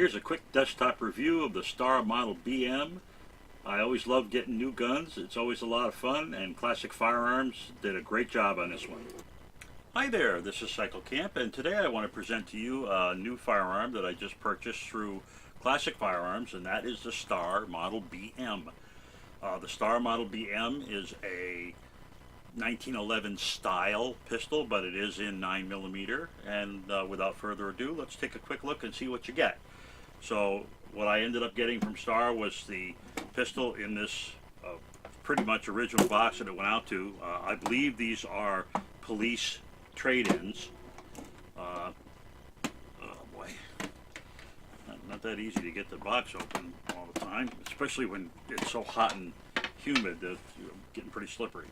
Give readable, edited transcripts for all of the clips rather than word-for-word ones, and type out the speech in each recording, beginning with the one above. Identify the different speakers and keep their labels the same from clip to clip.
Speaker 1: Here's a quick desktop review of the Star Model BM. I always love getting new guns. It's always a lot of fun, and Classic Firearms did a great job on this one. Hi there, this is Cycle Camp, and today I want to present to you a new firearm that I just purchased through Classic Firearms, and that is the Star Model BM. The Star Model BM is a 1911 style pistol, but it is in 9mm, and without further ado, let's take a quick look and see what you get. So what I ended up getting from Star was the pistol in this pretty much original box that it went out to. I believe these are police trade-ins. Oh boy, not that easy to get the box open all the time, especially when it's so hot and humid that you're getting pretty slippery.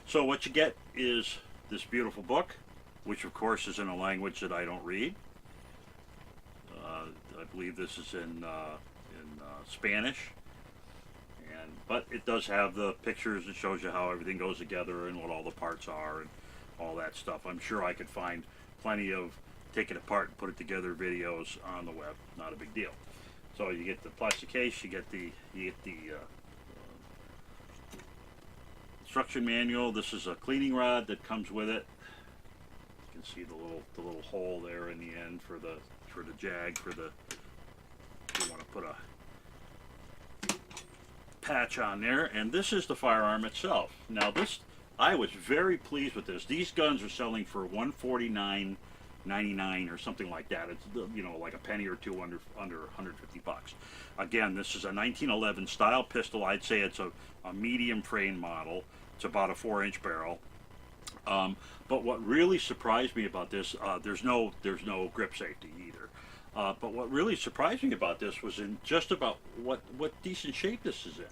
Speaker 1: So what you get is this beautiful book, which of course is in a language that I don't read. I believe this is in Spanish, but it does have the pictures that shows you how everything goes together and what all the parts are and all that stuff. I'm sure I could find plenty of take it apart and put it together videos on the web. Not a big deal. So you get the plastic case, you get the instruction manual. This is a cleaning rod that comes with it. You can see the little hole there in the end for the jag, if you want to put a patch on there. And this is the firearm itself. Now this, I was very pleased with this. These guns are selling for $149.99 or something like that. It's, you know, like a penny or two under 150 bucks. Again, this is a 1911 style pistol. I'd say it's a medium frame model. It's about a 4-inch barrel. But what really surprised me about this, there's no grip safety either. But what really surprised me about this was in just about what decent shape this is in.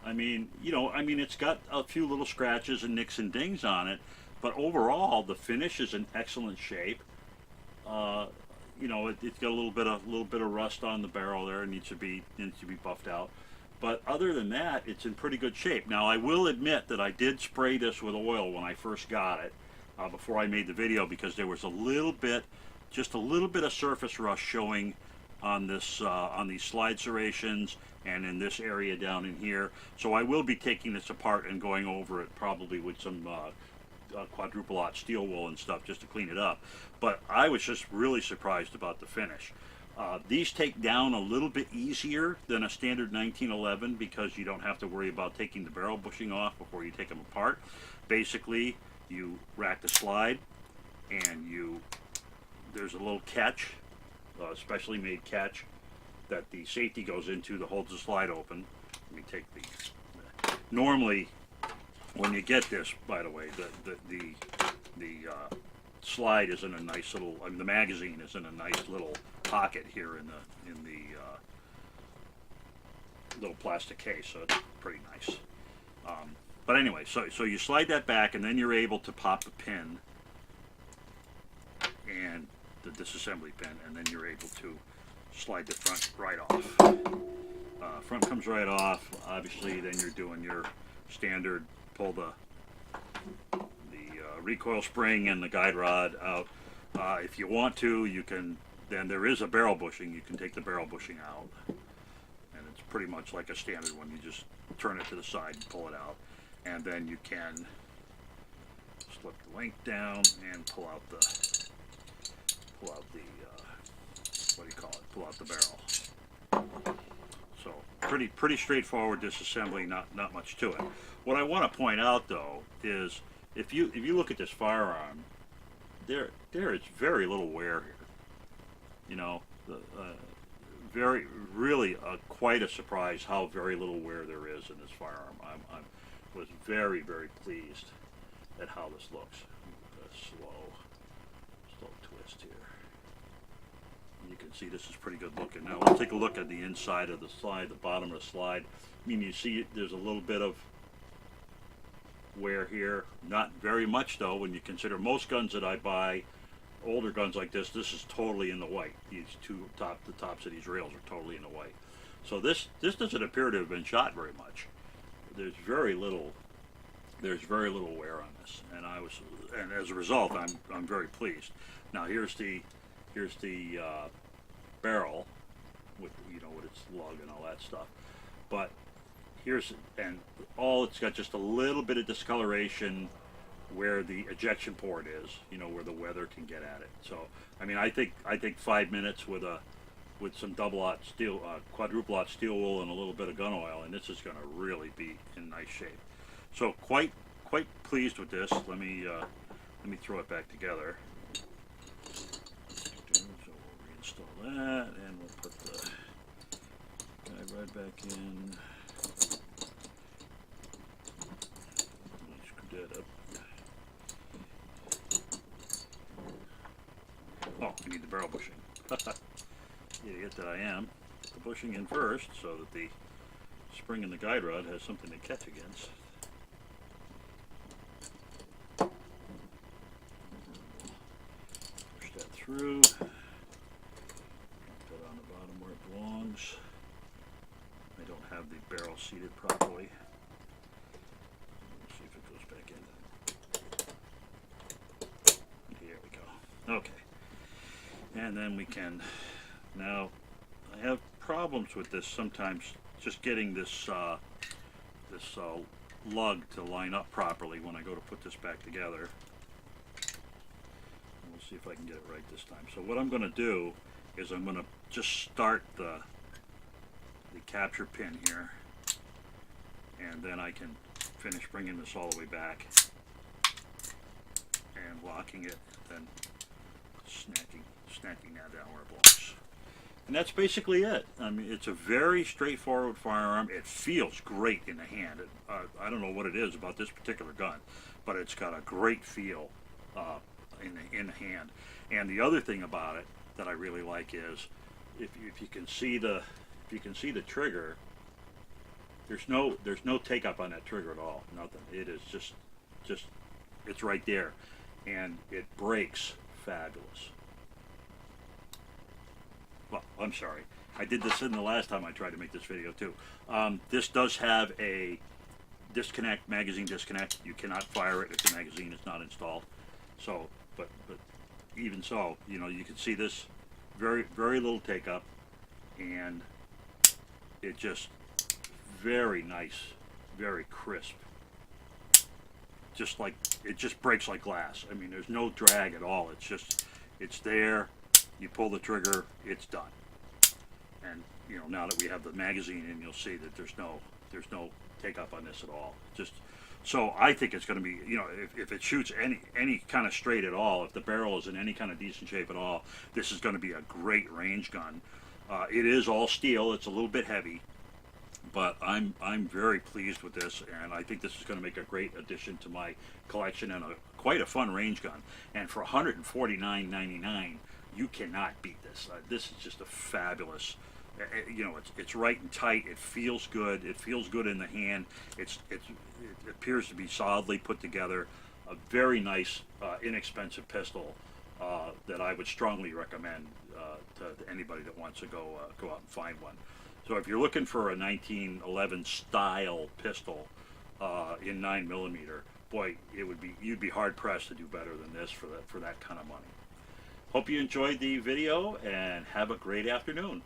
Speaker 1: I mean, it's got a few little scratches and nicks and dings on it, but overall the finish is in excellent shape. It's got a little bit of rust on the barrel there. It needs to be buffed out. But other than that, it's in pretty good shape. Now, I will admit that I did spray this with oil when I first got it, before I made the video, because there was just a little bit of surface rust showing on this, on these slide serrations and in this area down in here. So I will be taking this apart and going over it probably with some quadruple-aught steel wool and stuff just to clean it up. But I was just really surprised about the finish. These take down a little bit easier than a standard 1911 because you don't have to worry about taking the barrel bushing off before you take them apart. Basically, you rack the slide and there's a little catch, specially made catch, that the safety goes into that holds the slide open. Let me take normally when you get this, by the way, the slide is in a nice little, the magazine is in a nice little pocket here in the little plastic case, so it's pretty nice. But anyway, so you slide that back, and then you're able to pop the pin and the disassembly pin, and then you're able to slide the front right off. Front comes right off. Obviously, then you're doing your standard pull the recoil spring and the guide rod out. If you want to, you can. Then there is a barrel bushing. You can take the barrel bushing out, and it's pretty much like a standard one. You just turn it to the side and pull it out, and then you can slip the link down and pull out the what do you call it? Pull out the barrel. So pretty straightforward disassembly. Not much to it. What I want to point out though is if you look at this firearm, there is very little wear here. Quite a surprise how very little wear there is in this firearm. I was very pleased at how this looks. Slow twist here. You can see this is pretty good looking. Now let's take a look at the inside of the slide, the bottom of the slide. You see there's a little bit of wear here. Not very much though, when you consider most guns that I buy, older guns like this is totally in the white. These the tops of these rails are totally in the white. So this doesn't appear to have been shot very much. There's very little wear on this, and as a result, I'm very pleased. Now here's the barrel, lug and all that stuff. But here's, and all, it's got just a little bit of discoloration where the ejection port is, you know, where the weather can get at it. So I mean, I think 5 minutes with some double-aught steel, quadruple-aught steel wool and a little bit of gun oil, and this is going to really be in nice shape. So quite pleased with this. Let me throw it back together. So we'll reinstall that, and we'll put the guide right back in. Screw that up. Oh, I need the barrel bushing. Idiot that I am. Put the bushing in first so that the spring in the guide rod has something to catch against. Push that through. Drop that on the bottom where it belongs. I don't have the barrel seated properly. Let's see if it goes back in. Here we go. Okay. And then we can, now I have problems with this sometimes, just getting this lug to line up properly when I go to put this back together. And we'll see if I can get it right this time. So what I'm going to do is I'm going to just start the capture pin here, and then I can finish bringing this all the way back and locking it, then snacking that down where it belongs. And that's basically it. I mean, it's a very straightforward firearm. It feels great in the hand. I don't know what it is about this particular gun, but it's got a great feel in the hand. And the other thing about it that I really like is, if you can see the trigger, there's no take up on that trigger at all. Nothing. It is just it's right there, and it breaks fabulous. Well, I'm sorry. I did this in the last time I tried to make this video too. This does have a disconnect, magazine disconnect. You cannot fire it if the magazine is not installed. So, but even so, you know, you can see this very little take up, and it just very nice, very crisp. Just like, it just breaks like glass. I mean, there's no drag at all. It's there. You pull the trigger, it's done. And you know, now that we have the magazine in, you'll see that there's no take up on this at all. Just so I think it's going to be, you know, if it shoots any kind of straight at all, if the barrel is in any kind of decent shape at all, this is going to be a great range gun. It is all steel. It's a little bit heavy, but I'm very pleased with this, and I think this is going to make a great addition to my collection, and quite a fun range gun. And for $149.99, you cannot beat this. This is just a fabulous. You know, it's right and tight. It feels good. It feels good in the hand. It appears to be solidly put together. A very nice, inexpensive pistol that I would strongly recommend to anybody that wants to go out and find one. So if you're looking for a 1911 style pistol in 9mm, boy, you'd be hard pressed to do better than this for that kind of money. Hope you enjoyed the video, and have a great afternoon.